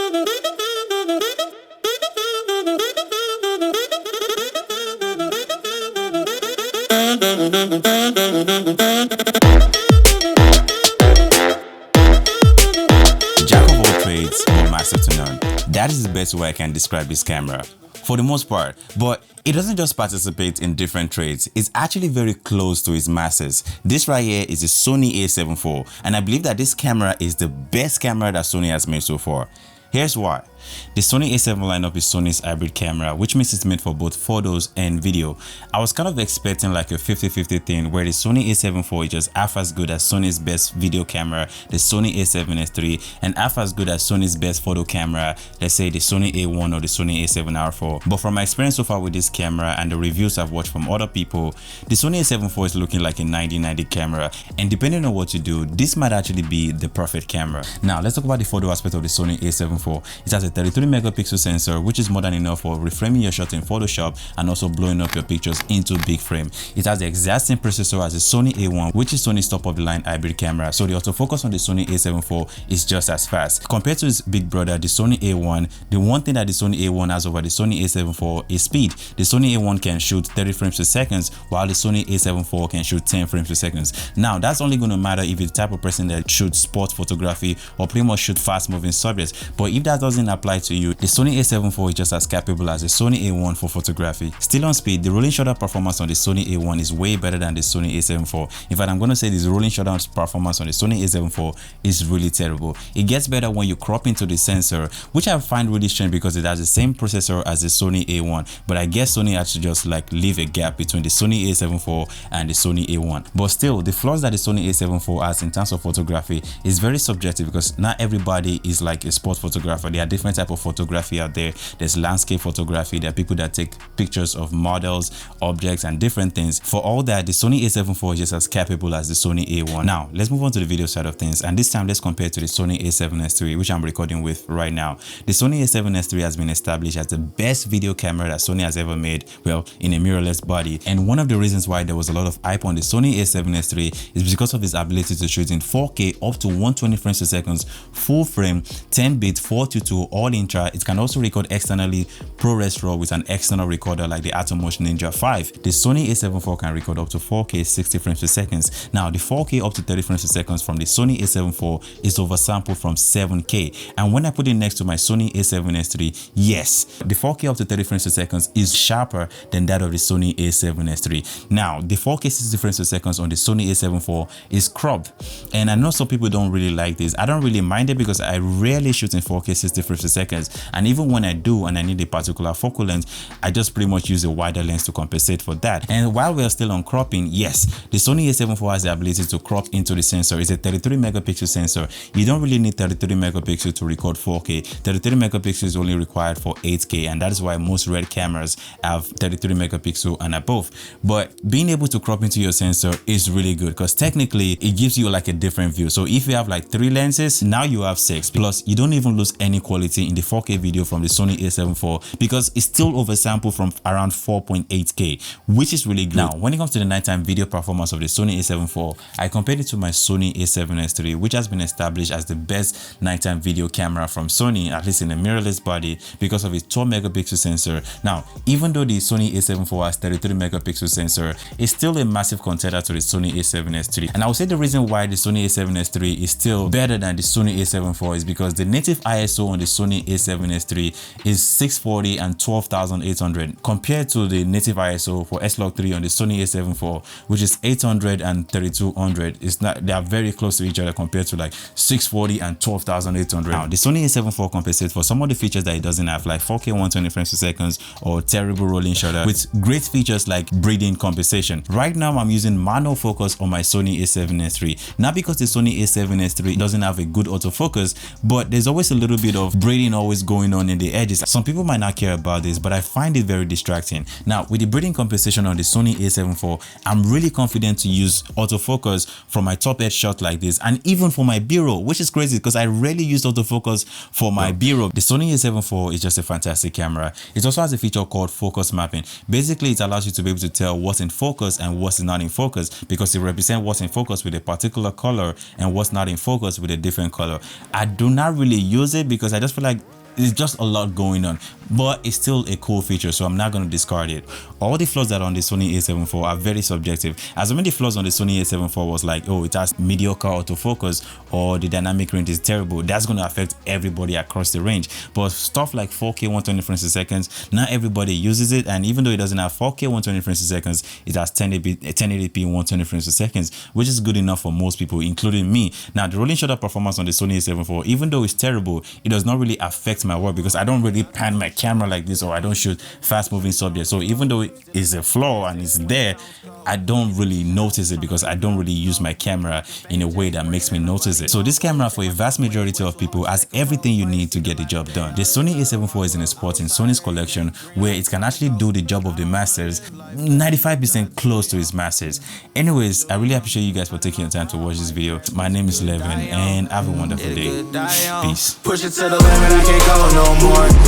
Jack of all trades, but master to none. That is the best way I can describe this camera, for the most part. But it doesn't just participate in different trades, it's actually very close to its masters. This right here is the Sony A7 IV, and I believe that this camera is the best camera that Sony has made so far. Here's why. The Sony A7 lineup is Sony's hybrid camera, which means it's made for both photos and video. I was kind of expecting like a 50-50 thing where the Sony A7 IV is just half as good as Sony's best video camera, the Sony A7S3, and half as good as Sony's best photo camera, let's say the Sony A1 or the Sony A7R4. But from my experience so far with this camera and the reviews I've watched from other people, the Sony A7 IV is looking like a 90-90 camera, and depending on what you do, this might actually be the perfect camera. Now let's talk about the photo aspect of the Sony A7 IV. It has a 33 megapixel sensor, which is more than enough for reframing your shot in Photoshop and also blowing up your pictures into big frame. It has the exact same processor as the Sony A1, which is Sony's top of the line hybrid camera, so the autofocus on the Sony A7 IV is just as fast. Compared to its big brother, the Sony A1, the one thing that the Sony A1 has over the Sony A7 IV is speed. The Sony A1 can shoot 30 frames per second, while the Sony A7 IV can shoot 10 frames per second. Now that's only going to matter if you're the type of person that shoots sport photography or pretty much shoot fast moving subjects, but if that doesn't apply to you, the Sony A7 IV is just as capable as the Sony A1 for photography. Still on speed, the rolling shutter performance on the Sony A1 is way better than the Sony A7 IV. In fact, I'm going to say this rolling shutter performance on the Sony A7 IV is really terrible. It gets better when you crop into the sensor, which I find really strange because it has the same processor as the Sony A1, but I guess Sony had to just like leave a gap between the Sony A7 IV and the Sony A1. But still, the flaws that the Sony A7 IV has in terms of photography is very subjective because not everybody is like a sport photographer. There are different types of photography out there. There's landscape photography, there are people that take pictures of models, objects, and different things. For all that, the Sony A7 IV is just as capable as the Sony A1. Now let's move on to the video side of things, and this time let's compare to the Sony A7S3, which I'm recording with right now. The Sony A7S3 has been established as the best video camera that Sony has ever made, well, in a mirrorless body, and one of the reasons why there was a lot of hype on the Sony A7S3 is because of its ability to shoot in 4K up to 120 frames per second, full frame, 10-bit, 422, all intra. It can also record externally ProRes RAW with an external recorder like the Atomos Ninja 5. The Sony A7 IV can record up to 4K 60 frames per second. Now the 4K up to 30 frames per second from the Sony A7 IV is oversampled from 7K, and when I put it next to my Sony A7S3, yes, the 4K up to 30 frames per second is sharper than that of the Sony A7S3. Now the 4K 60 frames per second on the Sony A7 IV is cropped, and I know some people don't really like this. I don't really mind it because I rarely shoot in 4K 60 frames per second, and even when I do and I need a particular focal length, I just pretty much use a wider lens to compensate for that. And while we're still on cropping, yes, the Sony A7 IV has the ability to crop into the sensor. It's a 33 megapixel sensor. You don't really need 33 megapixel to record 4K. 33 megapixel is only required for 8K, and that is why most red cameras have 33 megapixel and above. But being able to crop into your sensor is really good because technically it gives you like a different view. So if you have like 3 lenses, now you have 6. Plus you don't even lose any quality in the 4K video from the Sony A7 IV because it's still oversampled from around 4.8K, which is really good. Now when it comes to the nighttime video performance of the Sony A7 IV, I compared it to my Sony A7S3, which has been established as the best nighttime video camera from Sony, at least in a mirrorless body, because of its 12 megapixel sensor. Now even though the Sony A7 IV has 33 megapixel sensor, it's still a massive contender to the Sony A7S3. And I would say the reason why the Sony A7S3 is still better than the Sony A7 IV is because the native ISO on the Sony A7S3 is 640 and 12,800 compared to the native ISO for S-Log3 on the Sony A7 IV, which is 800 and 3200. It's not, they are very close to each other compared to like 640 and 12,800. Now the Sony A7 IV compensates for some of the features that it doesn't have, like 4K 120 frames per second or terrible rolling shutter, with great features like breathing compensation. Right now I'm using manual focus on my Sony A7S3, not because the Sony A7S3 doesn't have a good autofocus, but there's always a little bit of breathing always going on in the edges. Some people might not care about this, but I find it very distracting. Now with the breathing compensation on the Sony A7 IV, I'm really confident to use autofocus for my top edge shot like this, and even for my B-roll, which is crazy because I rarely use autofocus for my B-roll. The Sony A7 IV is just a fantastic camera. It also has a feature called focus mapping. Basically it allows you to be able to tell what's in focus and what's not in focus, because it represents what's in focus with a particular color and what's not in focus with a different color. I do not really use it because I just feel like it's just a lot going on, but it's still a cool feature, so I'm not going to discard it. All the flaws that are on the Sony A7 IV are very subjective. As many flaws on the Sony A7 IV was like, oh, it has mediocre autofocus or the dynamic range is terrible. That's going to affect everybody across the range. But stuff like 4K 120 frames per second, not everybody uses it, and even though it doesn't have 4K 120 frames per second, it has 1080p 120 frames per second, which is good enough for most people, including me. Now, the rolling shutter performance on the Sony A7 IV, even though it's terrible, it does not really affect my work because I don't really pan my camera like this, or I don't shoot fast moving subjects. So even though it is a flaw and it's there, I don't really notice it because I don't really use my camera in a way that makes me notice it. So this camera, for a vast majority of people, has everything you need to get the job done. The Sony A7 IV is in a spot in Sony's collection where it can actually do the job of the masters, 95% close to its masters. Anyways, I really appreciate you guys for taking your time to watch this video. My name is Levin, and have a wonderful day. Peace. Push it to the limit, I can't go no more.